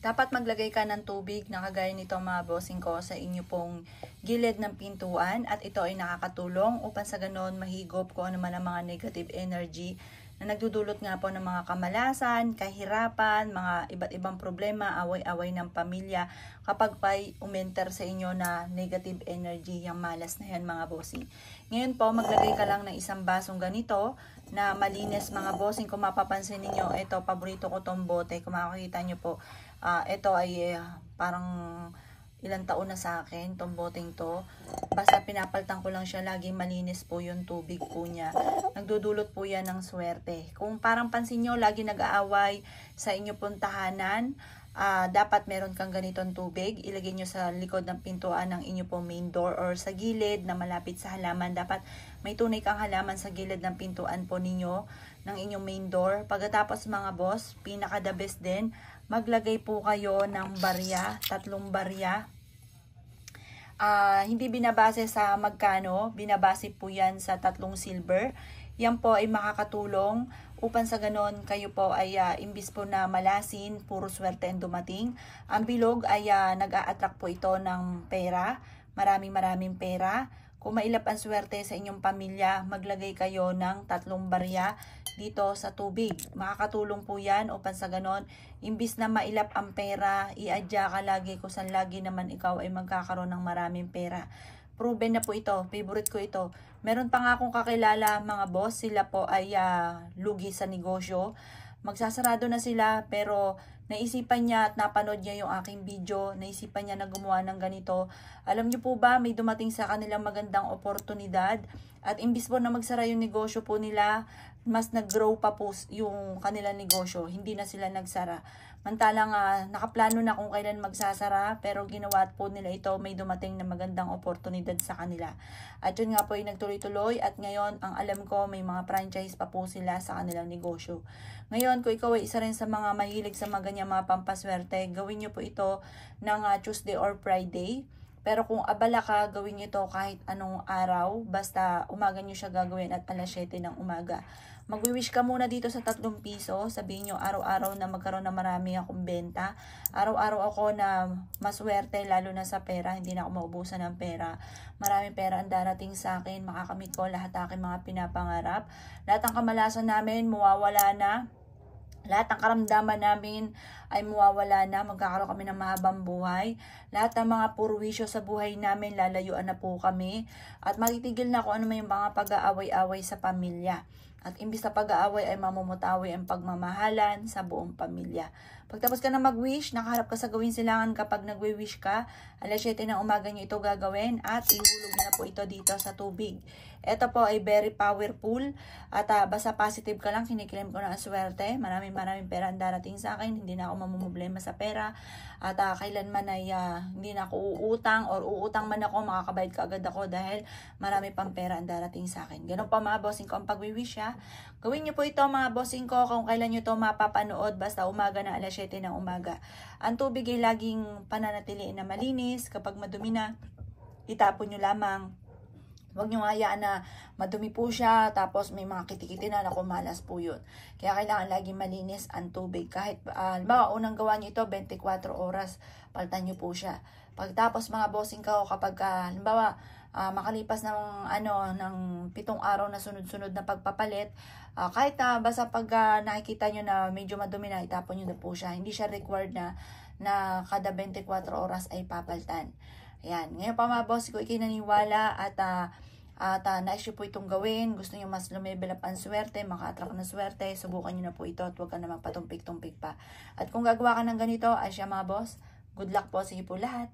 Dapat maglagay ka ng tubig na kagaya nito mga bossing ko sa inyo pong gilid ng pintuan at ito ay nakakatulong upang sa ganon mahigop kung ano man ang mga negative energy na nagdudulot nga po ng mga kamalasan, kahirapan, mga iba't ibang problema, away-away ng pamilya kapag pa'y umenter sa inyo na negative energy, yung malas na yan mga bossing. Ngayon po, maglagay ka lang ng isang basong ganito na malinis mga bossing. Kung mapapansin niyo, ito, paborito ko tong bote. Kung makikita nyo po, ito ay parang ilang taon na sa akin, tong boteng to. Basta pinapaltan ko lang siya, laging malinis po yung tubig po niya. Nagdudulot po yan ng swerte. Kung parang pansin nyo, lagi nag-aaway sa inyo pong tahanan, dapat meron kang ganitong tubig. Ilagay nyo sa likod ng pintuan ng inyo pong main door or sa gilid na malapit sa halaman. Dapat may tunay kang halaman sa gilid ng pintuan po ninyo ng inyong main door. Pagkatapos mga boss, pinaka the best din, maglagay po kayo ng barya, 3 barya. Hindi binabase sa magkano, binabase po yan sa 3 silver. Yan po ay makakatulong upang sa ganon kayo po ay imbis po na malasin, puro swerte ang dumating. Ang bilog ay nag-a-attract po ito ng pera, maraming pera. Kung mailap ang swerte sa inyong pamilya, maglagay kayo ng 3 barya dito sa tubig. Makakatulong po yan upang sa ganon, imbis na mailap ang pera, iadya ka lagi kung saan lagi naman ikaw ay magkakaroon ng maraming pera. Proven na po ito, favorite ko ito. Meron pa nga akong kakilala mga boss, sila po ay lugi sa negosyo. Magsasarado na sila pero naisipan niya at napanood niya yung aking video, naisipan niya na gumawa ng ganito. Alam niyo po ba, may dumating sa kanilang magandang oportunidad at imbis po na magsara yung negosyo po nila, mas nag-grow pa po yung kanilang negosyo, hindi na sila nagsara. Mantalang nakaplano na kung kailan magsasara, pero ginawa po nila ito, may dumating na magandang oportunidad sa kanila. At yun nga po ay nagtuloy-tuloy at ngayon ang alam ko may mga franchise pa po sila sa kanilang negosyo. Ngayon kung ikaw ay isa rin sa mga mahilig sa mga ganyan mga pampaswerte, gawin nyo po ito ng Tuesday or Friday. Pero kung abala ka, gawin nyo ito kahit anong araw, basta umaga nyo siya gagawin at alas 7 ng umaga. Mag-wish ka muna dito sa 3 piso. Sabihin nyo araw-araw na magkaroon na marami akong benta. Araw-araw ako na maswerte lalo na sa pera. Hindi na ako maubusan ng pera. Maraming pera ang darating sa akin. Makakamit ko lahat ng aking mga pinapangarap. Lahat ng kamalasan namin mawawala na. Lahat ng karamdaman namin ay mawawala na, magkakaroon kami ng mahabang buhay. Lahat ng mga purwisyo sa buhay namin, lalayuan na po kami. At matitigil na kung ano may mga pag-aaway-away sa pamilya. At imbis na pag-aaway ay mamumutawi ang pagmamahalan sa buong pamilya. Pagtapos ka na mag-wish, nakaharap ka sa gawin silangan kapag nagwi-wish ka. Alas 7 ng umaga nyo ito gagawin at ihulog na po ito dito sa tubig. Ito po ay very powerful at basta positive ka lang, kiniklaim ko na ang swerte. Maraming pera ang darating sa akin, hindi na ako mamumblema sa pera. At kailanman ay hindi na ako uutang or uutang man ako, makakabayad ka agad ako dahil marami pang pera ang darating sa akin. Ganun pa mga bossing ko ang pag-wish ha. Gawin nyo po ito mga bossing ko kung kailan nyo ito mapapanood, basta umaga na alas 7 ng umaga. Ang tubig ay laging pananatiliin na malinis. Kapag madumi na, itapon nyo lamang. Huwag nyo hayaan na madumi po siya, tapos may mga kitikiti na kumalas po yun. Kaya kailangan laging malinis ang tubig. Kahit, halimbawa, unang gawa nyo ito, 24 oras, paltan nyo po siya. Pagtapos mga bossing ko, kapag, halimbawa, makalipas ng 7 araw na sunod-sunod na pagpapalit, kahit basta pag nakikita nyo na medyo madumi na, itapon nyo na po siya. Hindi siya required na kada 24 oras ay papaltan. Ayan. Ngayon pa mga boss ko, ikinaniwala at nais nyo po itong gawin. Gusto nyo mas lumibel up ang swerte, maka-attract ng swerte, subukan nyo na po ito at huwag ka na magpatumpik-tumpik pa. At kung gagawa ka ng ganito, ay siya mga boss, good luck po sa iyo po lahat.